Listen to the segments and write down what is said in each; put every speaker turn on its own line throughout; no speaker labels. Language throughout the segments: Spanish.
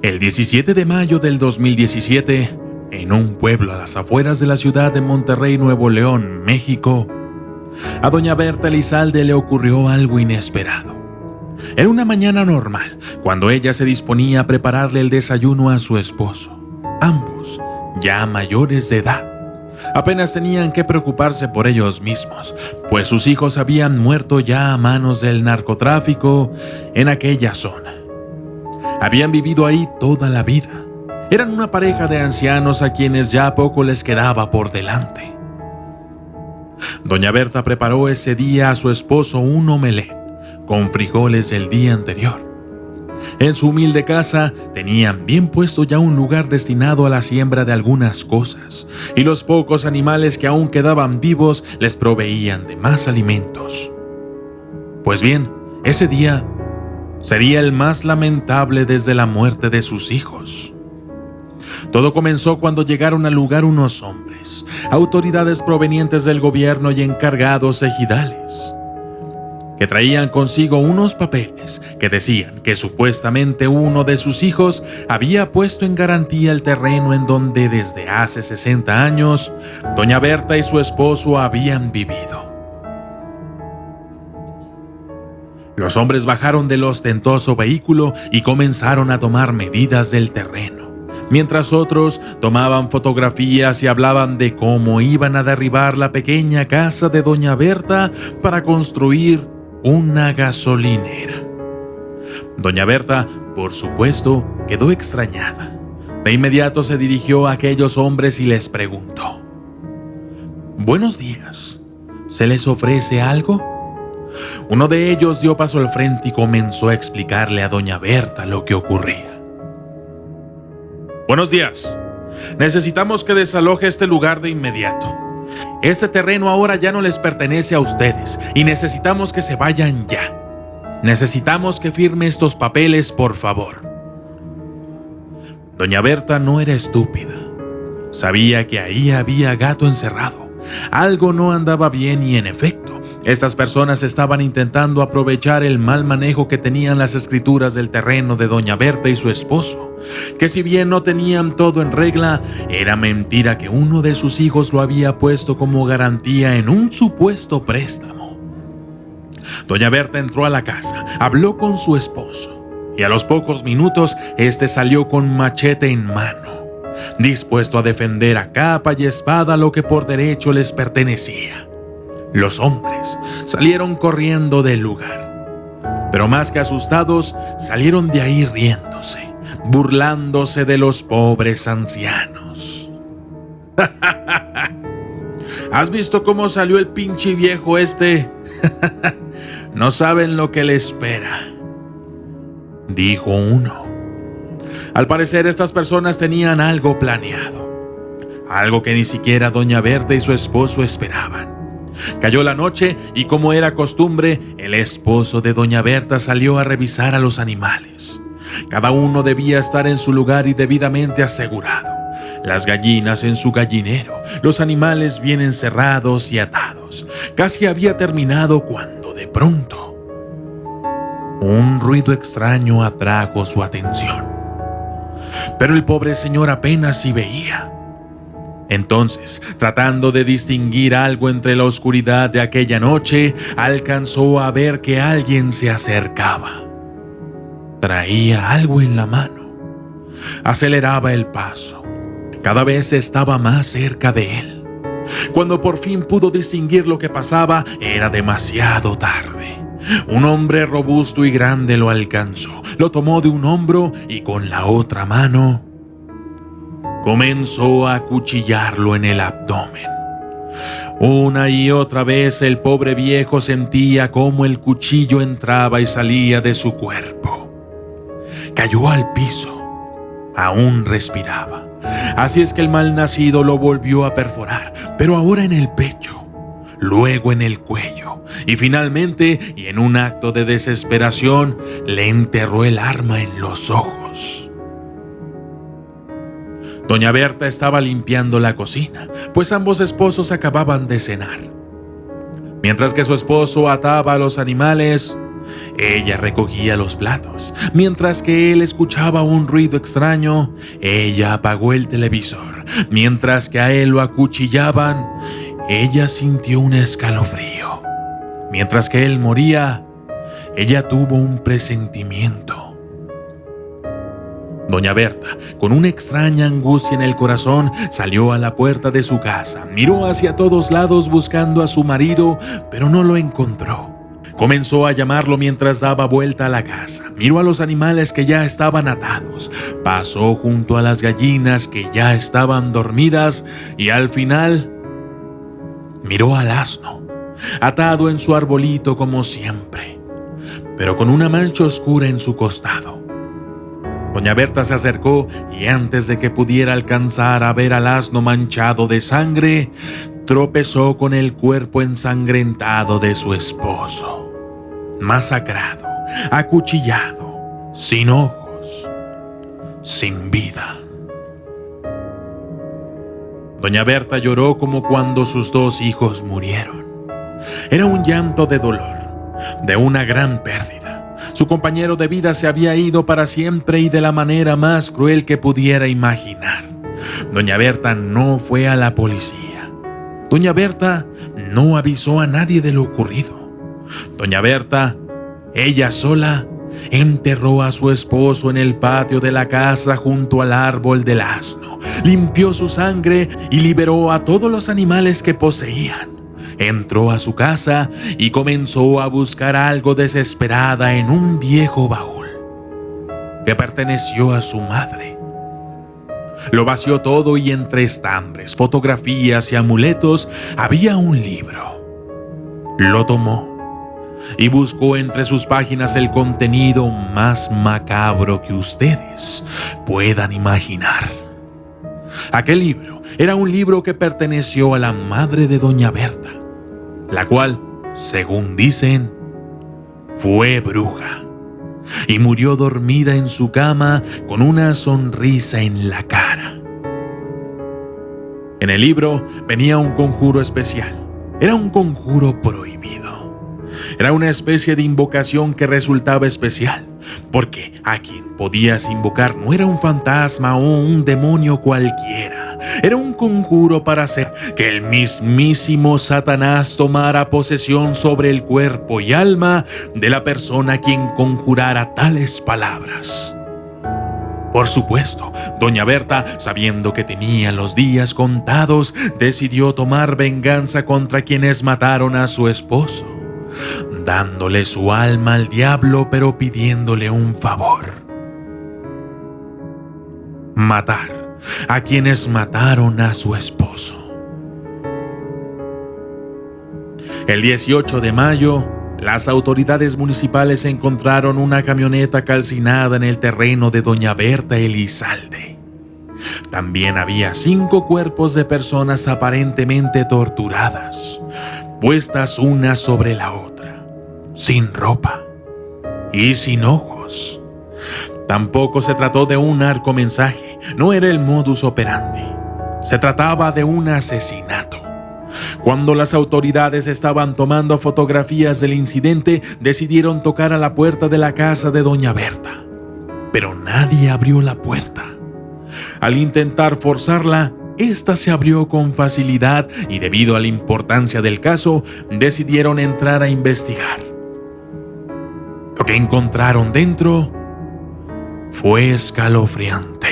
El 17 de mayo del 2017, en un pueblo a las afueras de la ciudad de Monterrey, Nuevo León, México, a doña Berta Elizalde le ocurrió algo inesperado. Era una mañana normal, cuando ella se disponía a prepararle el desayuno a su esposo. Ambos, ya mayores de edad, apenas tenían que preocuparse por ellos mismos, pues sus hijos habían muerto ya a manos del narcotráfico en aquella zona. Habían vivido ahí toda la vida. Eran una pareja de ancianos a quienes ya poco les quedaba por delante. Doña Berta preparó ese día a su esposo un omelette con frijoles del día anterior. En su humilde casa tenían bien puesto ya un lugar destinado a la siembra de algunas cosas, y los pocos animales que aún quedaban vivos les proveían de más alimentos. Pues bien, ese día sería el más lamentable desde la muerte de sus hijos. Todo comenzó cuando llegaron al lugar unos hombres, autoridades provenientes del gobierno y encargados ejidales, que traían consigo unos papeles que decían que supuestamente uno de sus hijos había puesto en garantía el terreno en donde desde hace 60 años doña Berta y su esposo habían vivido. Los hombres bajaron del ostentoso vehículo y comenzaron a tomar medidas del terreno, mientras otros tomaban fotografías y hablaban de cómo iban a derribar la pequeña casa de doña Berta para construir una gasolinera. Doña Berta, por supuesto, quedó extrañada. De inmediato se dirigió a aquellos hombres y les preguntó: «Buenos días, ¿se les ofrece algo?». Uno de ellos dio paso al frente y comenzó a explicarle a doña Berta lo que ocurría. «Buenos días. Necesitamos que desaloje este lugar de inmediato. Este terreno ahora ya no les pertenece a ustedes y necesitamos que se vayan ya. Necesitamos que firme estos papeles, por favor». Doña Berta no era estúpida. Sabía que ahí había gato encerrado. Algo no andaba bien y, en efecto, estas personas estaban intentando aprovechar el mal manejo que tenían las escrituras del terreno de doña Berta y su esposo, que si bien no tenían todo en regla, era mentira que uno de sus hijos lo había puesto como garantía en un supuesto préstamo. Doña Berta entró a la casa, habló con su esposo, y a los pocos minutos este salió con machete en mano, dispuesto a defender a capa y espada lo que por derecho les pertenecía. Los hombres salieron corriendo del lugar, pero más que asustados, salieron de ahí riéndose, burlándose de los pobres ancianos. ¿Has visto cómo salió el pinche viejo este? No saben lo que le espera, dijo uno. Al parecer, estas personas tenían algo planeado, algo que ni siquiera doña Berta y su esposo esperaban. Cayó la noche y, como era costumbre, el esposo de doña Berta salió a revisar a los animales. Cada uno debía estar en su lugar y debidamente asegurado. Las gallinas en su gallinero, los animales bien encerrados y atados. Casi había terminado cuando, de pronto, un ruido extraño atrajo su atención. Pero el pobre señor apenas si veía. Entonces, tratando de distinguir algo entre la oscuridad de aquella noche, alcanzó a ver que alguien se acercaba. Traía algo en la mano. Aceleraba el paso. Cada vez estaba más cerca de él. Cuando por fin pudo distinguir lo que pasaba, era demasiado tarde. Un hombre robusto y grande lo alcanzó, lo tomó de un hombro y con la otra mano comenzó a acuchillarlo en el abdomen. Una y otra vez el pobre viejo sentía cómo el cuchillo entraba y salía de su cuerpo. Cayó al piso. Aún respiraba. Así es que el malnacido lo volvió a perforar, pero ahora en el pecho, luego en el cuello, y finalmente, y en un acto de desesperación, le enterró el arma en los ojos. Doña Berta estaba limpiando la cocina, pues ambos esposos acababan de cenar. Mientras que su esposo ataba a los animales, Ella recogía los platos. Mientras que él escuchaba un ruido extraño, ella apagó el televisor. Mientras que a él lo acuchillaban, ella sintió un escalofrío. Mientras que él moría, ella tuvo un presentimiento. Doña Berta, con una extraña angustia en el corazón, salió a la puerta de su casa. Miró hacia todos lados buscando a su marido, pero no lo encontró. Comenzó a llamarlo mientras daba vuelta a la casa. Miró a los animales que ya estaban atados. Pasó junto a las gallinas que ya estaban dormidas y al final miró al asno, atado en su arbolito como siempre, pero con una mancha oscura en su costado. Doña Berta se acercó y antes de que pudiera alcanzar a ver al asno manchado de sangre, tropezó con el cuerpo ensangrentado de su esposo, masacrado, acuchillado, sin ojos, sin vida. Doña Berta lloró como cuando sus 2 hijos murieron. Era un llanto de dolor, de una gran pérdida. Su compañero de vida se había ido para siempre y de la manera más cruel que pudiera imaginar. Doña Berta no fue a la policía. Doña Berta no avisó a nadie de lo ocurrido. Doña Berta, ella sola, enterró a su esposo en el patio de la casa junto al árbol del asno. Limpió su sangre y liberó a todos los animales que poseían. Entró a su casa y comenzó a buscar algo desesperada en un viejo baúl que perteneció a su madre. Lo vació todo y entre estambres, fotografías y amuletos había un libro. Lo tomó y buscó entre sus páginas el contenido más macabro que ustedes puedan imaginar. Aquel libro era un libro que perteneció a la madre de Doña Berta, la cual, según dicen, fue bruja y murió dormida en su cama con una sonrisa en la cara. En el libro venía un conjuro especial. Era un conjuro prohibido. Era una especie de invocación que resultaba especial, porque a quien podías invocar no era un fantasma o un demonio cualquiera. Era un conjuro para hacer que el mismísimo Satanás tomara posesión sobre el cuerpo y alma de la persona a quien conjurara tales palabras. Por supuesto, Doña Berta, sabiendo que tenía los días contados, decidió tomar venganza contra quienes mataron a su esposo, dándole su alma al diablo, pero pidiéndole un favor: matar a quienes mataron a su esposo. El 18 de mayo, las autoridades municipales encontraron una camioneta calcinada en el terreno de Doña Berta Elizalde. También había 5 cuerpos de personas aparentemente torturadas, puestas una sobre la otra, sin ropa y sin ojos. Tampoco se trató de un narcomensaje, no era el modus operandi. Se trataba de un asesinato. Cuando las autoridades estaban tomando fotografías del incidente, decidieron tocar a la puerta de la casa de Doña Berta, pero nadie abrió la puerta. Al intentar forzarla, esta se abrió con facilidad y debido a la importancia del caso, decidieron entrar a investigar. Lo que encontraron dentro fue escalofriante.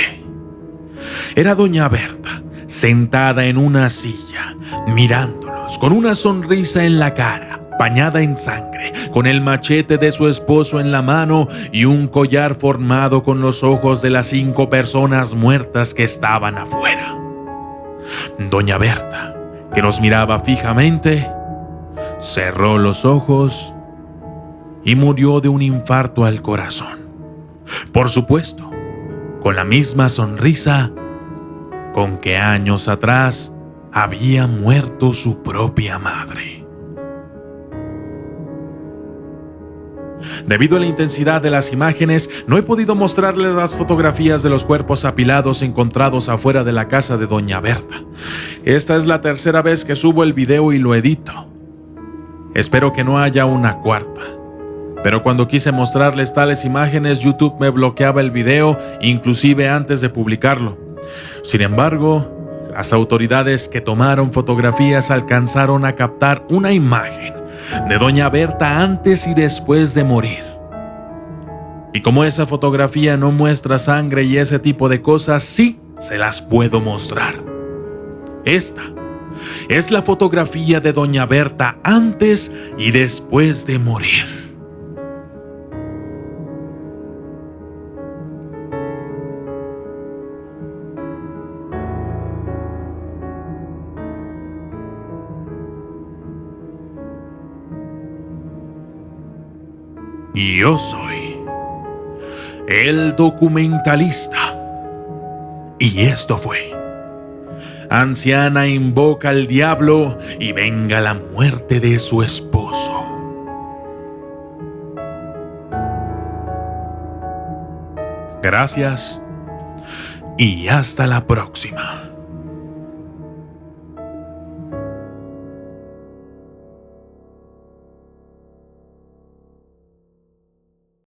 Era Doña Berta, sentada en una silla, mirándolos con una sonrisa en la cara, bañada en sangre, con el machete de su esposo en la mano y un collar formado con los ojos de las 5 personas muertas que estaban afuera. Doña Berta, que nos miraba fijamente, cerró los ojos y murió de un infarto al corazón. Por supuesto, con la misma sonrisa con que años atrás había muerto su propia madre. Debido a la intensidad de las imágenes, no he podido mostrarles las fotografías de los cuerpos apilados encontrados afuera de la casa de Doña Berta. Esta es la 3ª vez que subo el video y lo edito. Espero que no haya una 4ª, Pero cuando quise mostrarles tales imágenes, YouTube me bloqueaba el video, inclusive antes de publicarlo. Sin embargo, las autoridades que tomaron fotografías alcanzaron a captar una imagen de doña Berta antes y después de morir. Y como esa fotografía no muestra sangre y ese tipo de cosas, sí se las puedo mostrar. Esta es la fotografía de doña Berta antes y después de morir. Y yo soy el documentalista. Y esto fue: anciana invoca al diablo y venga la muerte de su esposo. Gracias y hasta la próxima.